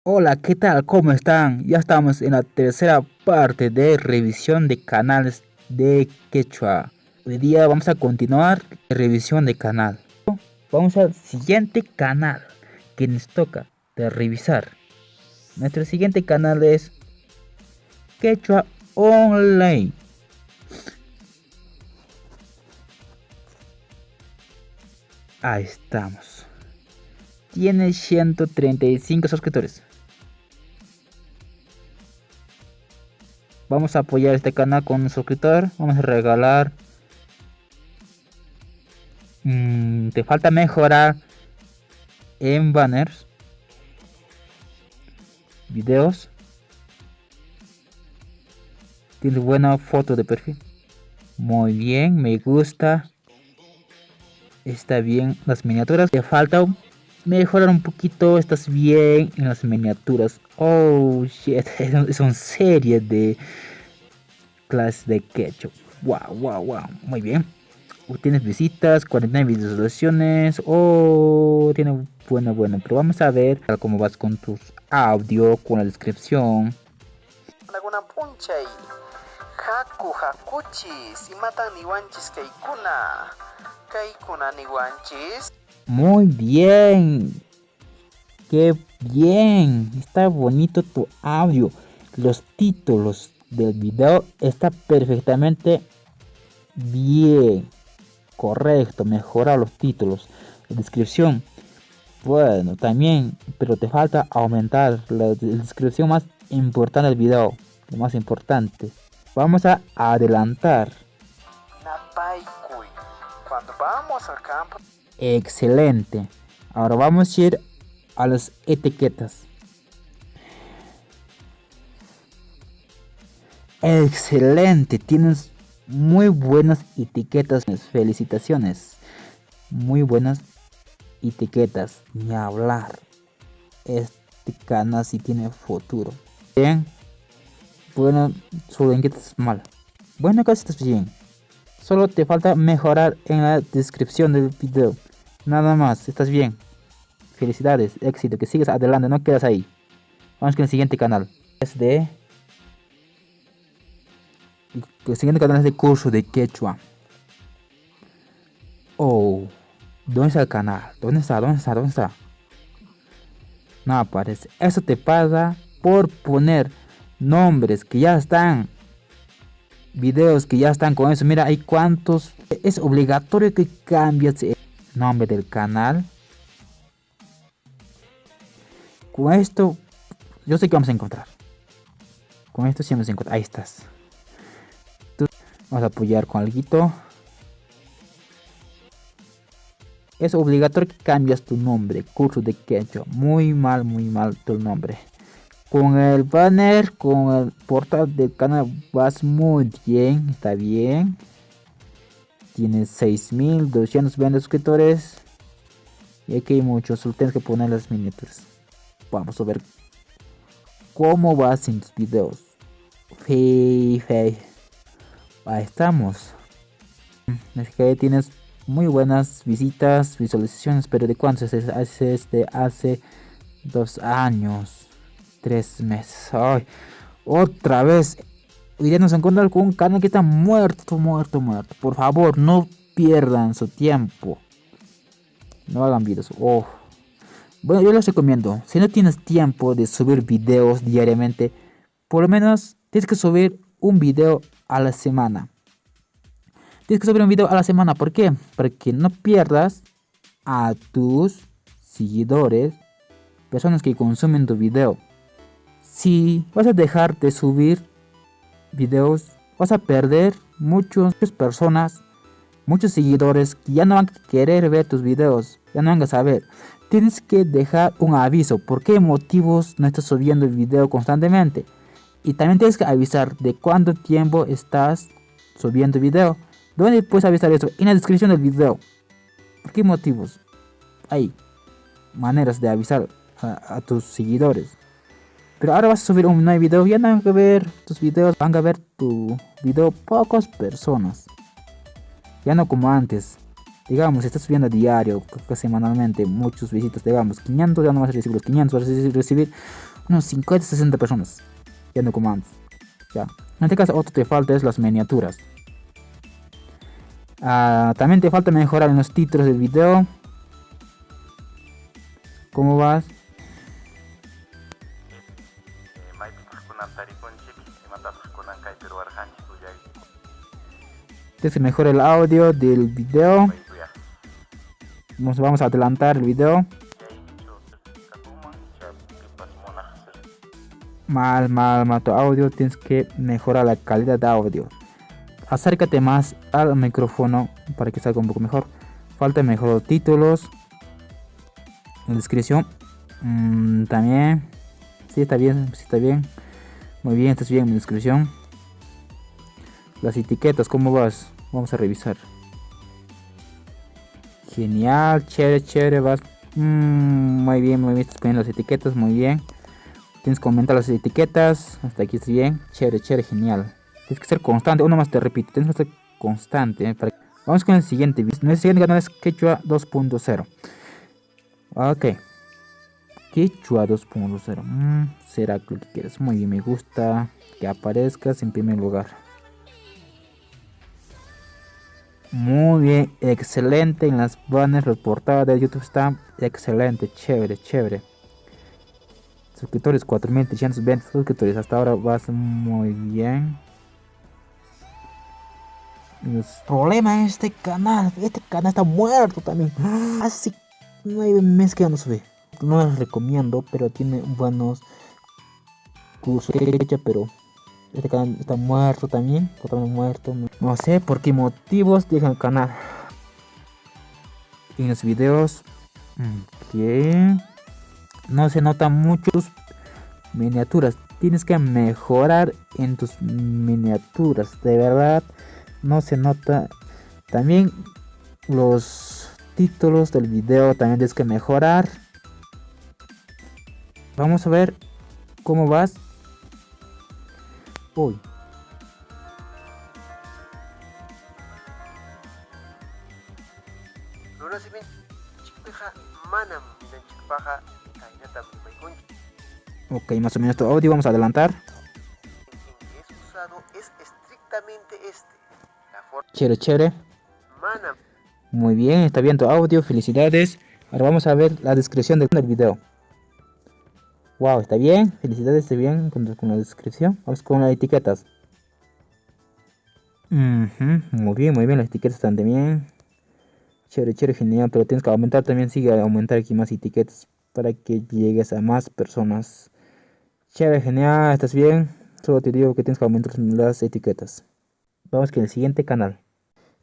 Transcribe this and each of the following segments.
Hola, ¿qué tal? ¿Cómo están? Ya estamos en la tercera parte de revisión de canales de Quechua. Hoy día vamos a continuar la revisión de canal. Vamos al siguiente canal que nos toca de revisar. Nuestro siguiente canal es Quechua Online. Ahí estamos. Tiene 135 suscriptores. Vamos a apoyar este canal con un suscriptor. Vamos a regalar. Te falta mejorar en banners, videos. Tienes buena foto de perfil. Muy bien, me gusta. Está bien las miniaturas. Te falta mejorar un poquito. Estás bien en las miniaturas. Oh shit, es una serie de clases de ketchup. Wow, wow, wow. Muy bien. Tienes visitas, 49 visualizaciones. Oh, tiene bueno. Pero vamos a ver cómo vas con tus audio, con la descripción. Alguna punchay haku hakuchis imatan niwanchis kaykuna niwanchis. Muy bien. Qué bien. Está bonito tu audio. Los títulos del video está perfectamente bien. Correcto. Mejorar los títulos. La descripción. Bueno, también. Pero te falta aumentar la descripción más importante del video. Lo más importante. Vamos a adelantar. Napaikuy. Cuando vamos al campo. Excelente. Ahora vamos a ir a las etiquetas. Excelente. Tienes muy buenas etiquetas. Felicitaciones. Muy buenas etiquetas. Ni hablar. Este canal sí tiene futuro. Bien. Bueno, su etiqueta es mal. Bueno, casi estás bien. Solo te falta mejorar en la descripción del video. Nada más, estás bien. Felicidades, éxito, que sigas adelante, no quedas ahí. Vamos con el siguiente canal. El siguiente canal es de curso de quechua. Oh, ¿dónde está el canal? ¿Dónde está? No aparece. Eso te pasa por poner nombres que ya están. Videos que ya están con eso. Mira, hay cuantos. Es obligatorio que cambies el nombre del canal. Con esto, yo sé que vamos a encontrar. Con esto sí vamos a encontrar. Ahí estás. Vamos a apoyar con algo. Es obligatorio que cambies tu nombre. Curso de quechua. Muy mal tu nombre. Con el banner, con el portal del canal vas muy bien. Está bien. Tienes 6220 suscriptores. Y aquí hay muchos. Solo tienes que poner las miniaturas. Vamos a ver cómo vas en tus videos. Ahí estamos. Es que tienes muy buenas visitas, visualizaciones, pero ¿de cuánto es? De hace 2 años, 3 meses. Ay, otra vez. Hoy día nos encontramos con un canal que está muerto. Por favor, no pierdan su tiempo. No hagan videos. Oh. Bueno, yo les recomiendo, si no tienes tiempo de subir videos diariamente, por lo menos tienes que subir un video a la semana. Tienes que subir un video a la semana. ¿Por qué? Para que no pierdas a tus seguidores, personas que consumen tu video. Si vas a dejar de subir videos, vas a perder muchas personas, muchos seguidores que ya no van a querer ver tus videos, ya no van a saber. Tienes que dejar un aviso. ¿Por qué motivos no estás subiendo el video constantemente? Y también tienes que avisar de cuánto tiempo estás subiendo video. ¿Dónde puedes avisar eso? En la descripción del video. ¿Por qué motivos? Hay maneras de avisar a tus seguidores. Pero ahora vas a subir un nuevo video. Ya no van a ver tus videos. Van a ver tu video pocas personas. Ya no como antes. Digamos, estás subiendo a diario, semanalmente, muchos visitas. Digamos, 500, ya no vas a recibir los 500. Vas a recibir unos 50, 60 personas. Ya no como antes. Ya. En este caso, otro te falta es las miniaturas. También te falta mejorar en los títulos del video. ¿Cómo vas? Entonces mejora el audio del video. Vamos a adelantar el video. Mal tu audio. Tienes que mejorar la calidad de audio. Acércate más al micrófono para que salga un poco mejor. Falta mejorar los títulos. En descripción. También. Sí, está bien. Sí, está bien. Muy bien, estás bien en descripción. Las etiquetas, ¿cómo vas? Vamos a revisar. Genial, chévere, vas. Muy bien, estás poniendo las etiquetas, muy bien. Tienes que aumentar las etiquetas. Hasta aquí está bien. Chévere, genial. Tienes que ser constante. Uno más te repito, tienes que ser constante. Vamos con el siguiente. Nuestro siguiente canal es Quechua 2.0. Ok. Quechua 2.0. Será lo que quieres. Muy bien, me gusta que aparezcas en primer lugar. Muy bien, excelente. En las banners, las portadas de YouTube están excelente, chévere. Suscriptores 4320 suscriptores. Hasta ahora vas muy bien. Los problemas en este canal está muerto también. Hace 9 meses que no sube. No les recomiendo, pero tiene buenos cursos, pero este canal está muerto también, totalmente muerto. No sé por qué motivos dejan el canal. En los videos que no se notan muchos miniaturas. Tienes que mejorar en tus miniaturas. De verdad, no se nota. También los títulos del video también tienes que mejorar. Vamos a ver cómo vas. Uy. Ok, más o menos tu audio, vamos a adelantar. Es estrictamente Chévere. Muy bien, está bien tu audio, felicidades. Ahora vamos a ver la descripción del video. Wow, está bien, felicidades, está bien con la descripción. Vamos con las etiquetas. Muy bien, las etiquetas están bien. Chévere, genial, pero tienes que aumentar también, sigue a aumentar aquí más etiquetas para que llegues a más personas. Chévere, genial, estás bien. Solo te digo que tienes que aumentar las etiquetas. Vamos con el siguiente canal.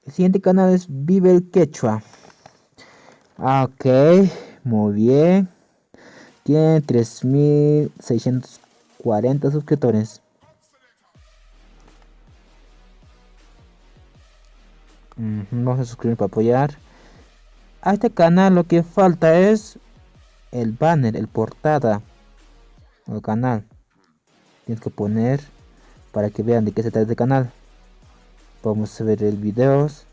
El siguiente canal es Vive el Quechua. Ok, muy bien. Tiene 3640 suscriptores. Vamos a suscribir para apoyar. A este canal lo que falta es el banner, el portada del canal. Tienes que poner para que vean de qué se trata este canal. Vamos a ver el videos.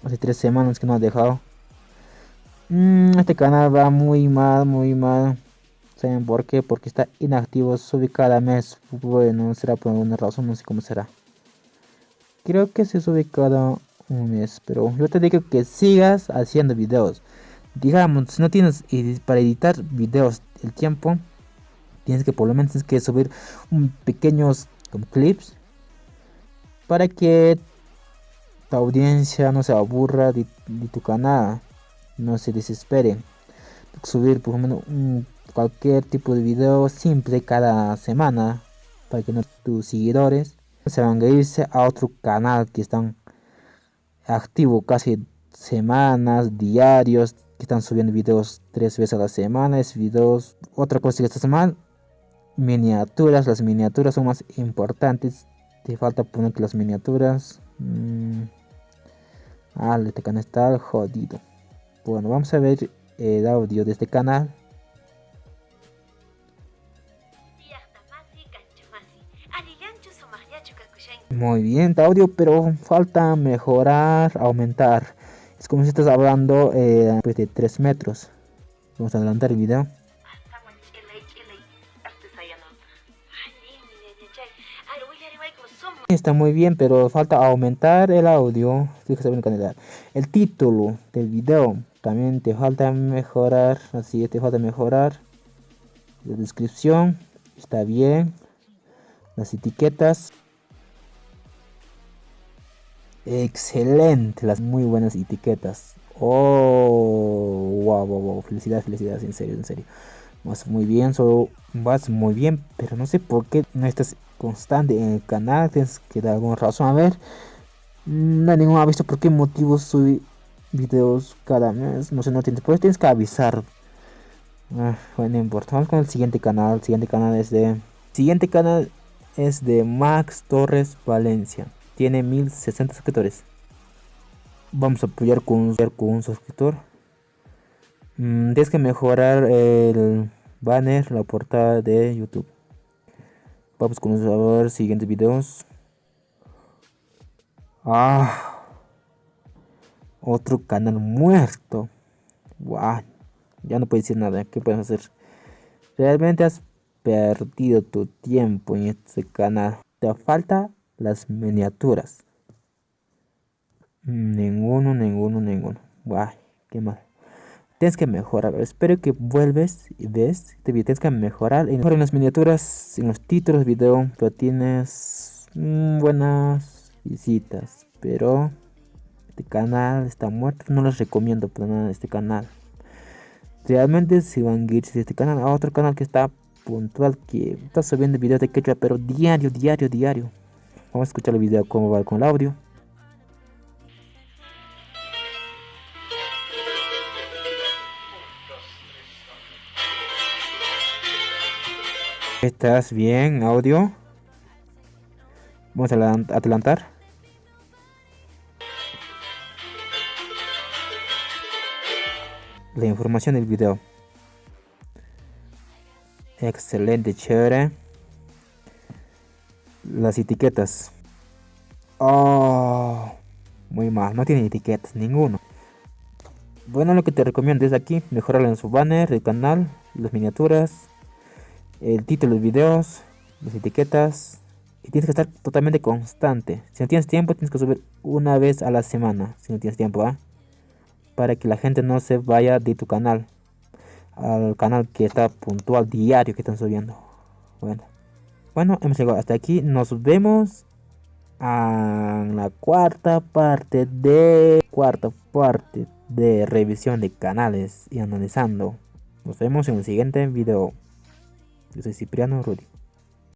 Hace 3 semanas que no ha dejado. Este canal va muy mal. ¿Saben por qué? Porque está inactivo, sube cada mes. Bueno, será por alguna razón, no sé cómo será. Creo que se sube cada un mes, pero yo te digo que sigas haciendo videos. Digamos, si no tienes para editar videos el tiempo, tienes que por lo menos que subir pequeños clips para que tu audiencia no se aburra de tu canal, no se desesperen. Subir por lo menos cualquier tipo de video simple cada semana para que tus seguidores se van a irse a otro canal que están activo casi semanas, diarios, que están subiendo videos 3 veces a la semana. Videos. Otra cosa que esta semana, miniaturas. Las miniaturas son más importantes. Te falta poner que las miniaturas. Este canal está jodido. Bueno, vamos a ver el audio de este canal. Muy bien, tu audio, pero falta mejorar, aumentar. Es como si estás hablando pues de 3 metros. Vamos a adelantar el video. Está muy bien, pero falta aumentar el audio. Tienes que saber la calidad. El título del video también te falta mejorar. Así te falta mejorar. La descripción está bien. Las etiquetas. Excelente, las muy buenas etiquetas. Oh, wow, wow, wow. Felicidades, felicidades, en serio, en serio. Vas muy bien, solo vas muy bien, pero no sé por qué no estás constante en el canal. Tienes que dar alguna razón. A ver, no hay ningún aviso por qué motivo subí videos cada mes. No sé, no tienes, pues tienes que avisar. Bueno, no importa. Vamos con el siguiente canal. Siguiente canal es de Max Torres Valencia. Tiene 1060 suscriptores. Vamos a apoyar con un suscriptor. Tienes que mejorar el banner, la portada de YouTube. Vamos con los siguientes videos. Otro canal muerto. Wow, ya no puedes decir nada. ¿Qué puedes hacer? Realmente has perdido tu tiempo en este canal. Te falta las miniaturas. Ninguno. Guay, qué mal. Tienes que mejorar. Espero que vuelves y ves este video. Tienes que mejorar en las miniaturas, en los títulos de video. Pero tienes buenas visitas. Pero este canal está muerto. No les recomiendo para nada este canal. Realmente si van a irse de este canal a otro canal que está puntual, que está subiendo videos de quechua, pero diario. Vamos a escuchar el video cómo va con el audio. ¿Estás bien, audio? Vamos a adelantar. La información del video. Excelente, chévere. Las etiquetas. Oh, muy mal, no tiene etiquetas, ninguno. Bueno, lo que te recomiendo es aquí mejorar en su banner, el canal, las miniaturas, el título de videos, las etiquetas. Y tienes que estar totalmente constante. Si no tienes tiempo, tienes que subir una vez a la semana. Si no tienes tiempo, para que la gente no se vaya de tu canal al canal que está puntual diario que están subiendo. Bueno, hemos llegado hasta aquí. Nos vemos en la cuarta parte de revisión de canales y analizando. Nos vemos en el siguiente video. Yo soy Cipriano Rudy.